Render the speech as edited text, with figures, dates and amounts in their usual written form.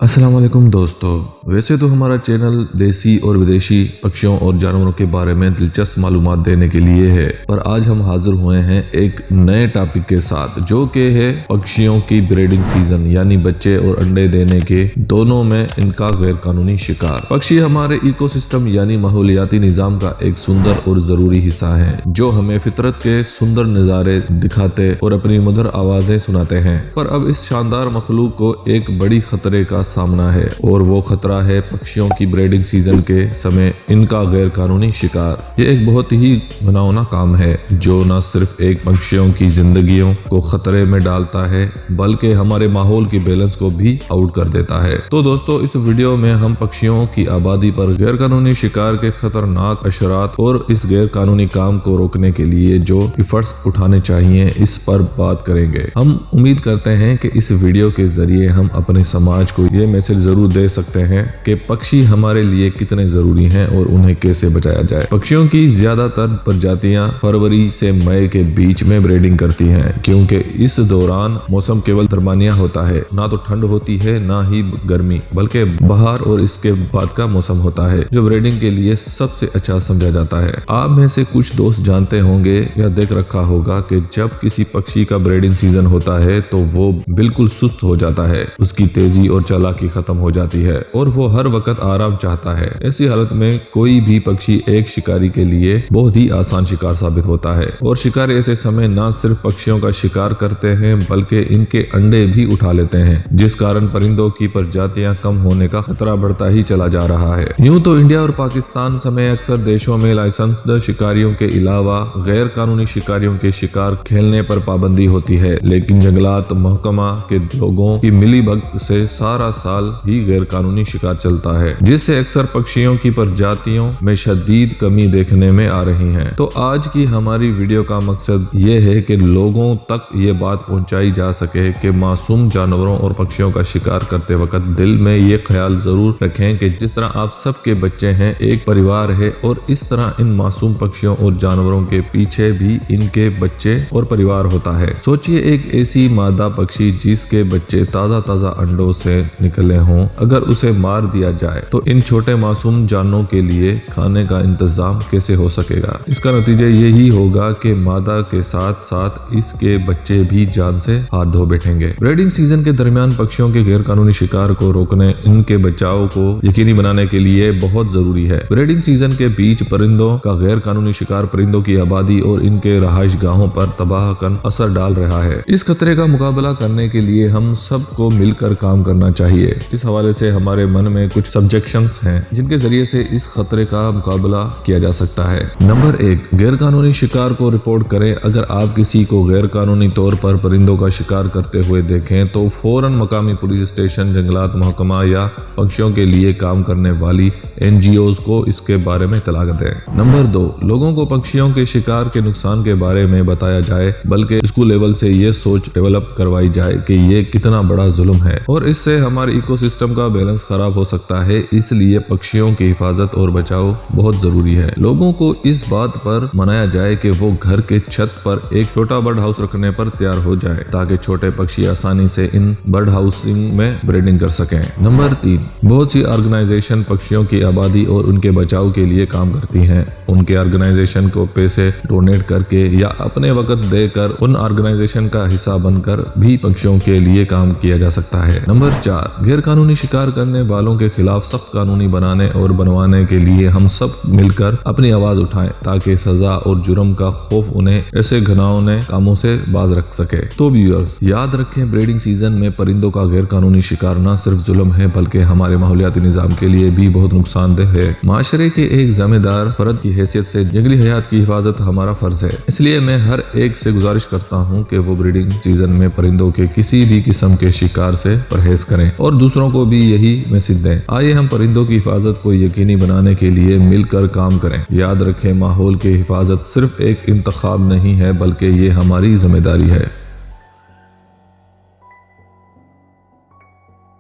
अस्सलाम वालेकुम दोस्तों। वैसे तो हमारा चैनल देसी और विदेशी पक्षियों और जानवरों के बारे में दिलचस्प मालूमात देने के लिए है, पर आज हम हाजिर हुए हैं एक नए टॉपिक के साथ जो कि है पक्षियों की ब्रीडिंग सीजन, यानी बच्चे और अंडे देने के दोनों में इनका गैर कानूनी शिकार। पक्षी हमारे इकोसिस्टम यानी माहौलियाती निज़ाम का एक सुंदर और ज़रूरी हिस्सा है जो हमें फितरत के सुंदर नज़ारे दिखाते और अपनी मधुर आवाज़ें सुनाते हैं। पर अब इस शानदार मखलूक को एक बड़ी खतरे का सामना है और वो खतरा है पक्षियों की ब्रीडिंग सीजन के समय इनका गैर कानूनी शिकार। ये एक बहुत ही घिनौना काम है जो न सिर्फ एक पक्षियों की जिंदगियों को खतरे में डालता है बल्कि हमारे माहौल की बैलेंस को भी आउट कर देता है। तो दोस्तों, इस वीडियो में हम पक्षियों की आबादी पर गैर कानूनी शिकार के खतरनाक असरात और इस गैर कानूनी काम को रोकने के लिए जो एफर्ट्स उठाने चाहिए इस पर बात करेंगे। हम उम्मीद करते हैं कि इस वीडियो के जरिए हम अपने समाज को ये मैसेज जरूर दे सकते हैं कि पक्षी हमारे लिए कितने जरूरी हैं और उन्हें कैसे बचाया जाए। पक्षियों की ज्यादातर प्रजातियां फरवरी से मई के बीच में ब्रीडिंग करती हैं क्योंकि इस दौरान मौसम केवल दरमियाना होता है, ना तो ठंड होती है ना ही गर्मी, बल्कि बहार और इसके बाद का मौसम होता है जो ब्रीडिंग के लिए सबसे अच्छा समझा जाता है। आप में से कुछ दोस्त जानते होंगे या देख रखा होगा कि जब किसी पक्षी का ब्रीडिंग सीजन होता है तो वो बिल्कुल सुस्त हो जाता है, उसकी तेजी और चालाकी खत्म हो जाती है और वो हर वक्त आराम चाहता है। ऐसी हालत में कोई भी पक्षी एक शिकारी के लिए बहुत ही आसान शिकार साबित होता है और शिकारी ऐसे समय न सिर्फ पक्षियों का शिकार करते हैं बल्कि इनके अंडे भी उठा लेते हैं, जिस कारण परिंदों की प्रजातियां कम होने का खतरा बढ़ता ही चला जा रहा है। यूं तो इंडिया और पाकिस्तान समेत अक्सर देशों में लाइसेंस्ड शिकारियों के अलावा गैर कानूनी शिकारियों के शिकार खेलने पर पाबंदी होती है, लेकिन जंगलात महकमा के लोगों की मिलीभगत से सारा साल ही गैर कानूनी शिकार चलता है, जिससे अक्सर पक्षियों की प्रजातियों में शदीद कमी देखने में आ रही है। तो आज की हमारी वीडियो का मकसद ये है कि लोगों तक ये बात पहुंचाई जा सके कि मासूम जानवरों और पक्षियों का शिकार करते वक्त दिल में ये ख्याल जरूर रखें कि जिस तरह आप सबके बच्चे हैं, एक परिवार है और इस तरह इन मासूम पक्षियों और जानवरों के पीछे भी इनके बच्चे और परिवार होता है। सोचिए एक ऐसी मादा पक्षी जिसके बच्चे ताजा ताजा अंडों से निकले हों, अगर उसे मार दिया जाए तो इन छोटे मासूम जानों के लिए खाने का इंतजाम कैसे हो सकेगा। इसका नतीजा यही होगा कि मादा के साथ साथ इसके बच्चे भी जान से हाथ धो बैठेंगे। ब्रीडिंग सीजन के दरमियान पक्षियों के गैर कानूनी शिकार को रोकने, इनके बचाव को यकीनी बनाने के लिए बहुत जरूरी है। ब्रीडिंग सीजन के बीच परिंदों का गैर कानूनी शिकार परिंदों की आबादी और इनके रहायश गाहों पर तबाहकन असर डाल रहा है। इस खतरे का मुकाबला करने के लिए हम सबको मिलकर काम करना चाहिए। इस हवाले से हमारे मन में कुछ सब्जेक्शंस हैं जिनके जरिए से इस खतरे का मुकाबला किया जा सकता है। नंबर 1, गैर कानूनी शिकार को रिपोर्ट करें। अगर आप किसी को गैर कानूनी तौर पर परिंदों का शिकार करते हुए देखें तो फौरन मकामी पुलिस स्टेशन, जंगलात महकमा या पक्षियों के लिए काम करने वाली NGOs को इसके बारे में इत्तला दें। नंबर 2, लोगों को पक्षियों के शिकार के नुकसान के बारे में बताया जाए, बल्कि स्कूल लेवल से ये सोच डेवलप करवाई जाए कि ये कितना बड़ा जुल्म है और इससे हमारे इकोसिस्टम का बैलेंस खराब हो सकता है। इसलिए पक्षियों की हिफाजत और बचाव बहुत जरूरी है। लोगों को इस बात पर मनाया जाए कि वो घर के छत पर एक छोटा बर्ड हाउस रखने पर तैयार हो जाए ताकि छोटे पक्षी आसानी से इन बर्ड हाउसिंग में ब्रीडिंग कर सकें। नंबर 3, बहुत सी ऑर्गेनाइजेशन पक्षियों की आबादी और उनके बचाव के लिए काम करती हैं। उनके ऑर्गेनाइजेशन को पैसे डोनेट करके या अपने वक्त देकर उन ऑर्गेनाइजेशन का हिस्सा बनकर भी पक्षियों के लिए काम किया जा सकता है। नंबर 4, गैर कानूनी शिकार करने वालों के खिलाफ सख्त कानूनी बनाने और बनवाने के लिए हम सब मिलकर अपनी आवाज उठाएं ताकि सजा और जुर्म का खौफ उन्हें ऐसे घिनौने कामों से बाज रख सके। तो व्यूअर्स, याद रखें, ब्रीडिंग सीजन में परिंदों का गैर कानूनी शिकार न सिर्फ जुल्म है बल्कि हमारे माहौलियाती निजाम के लिए भी बहुत नुकसानदेह है। माशरे के एक जिम्मेदार फर्द की हैसियत से जंगली हयात की हिफाजत हमारा फर्ज है। इसलिए मैं हर एक से गुजारिश करता हूँ कि वो ब्रीडिंग सीजन में परिंदों के किसी भी किस्म के शिकार से परहेज करें और दूसरों को भी यही मैसेज दें। आइए हम परिंदों की हिफाजत को यकीनी बनाने के लिए मिलकर काम करें। याद रखें, माहौल की हिफाजत सिर्फ एक इंतखाब नहीं है बल्कि ये हमारी जिम्मेदारी है।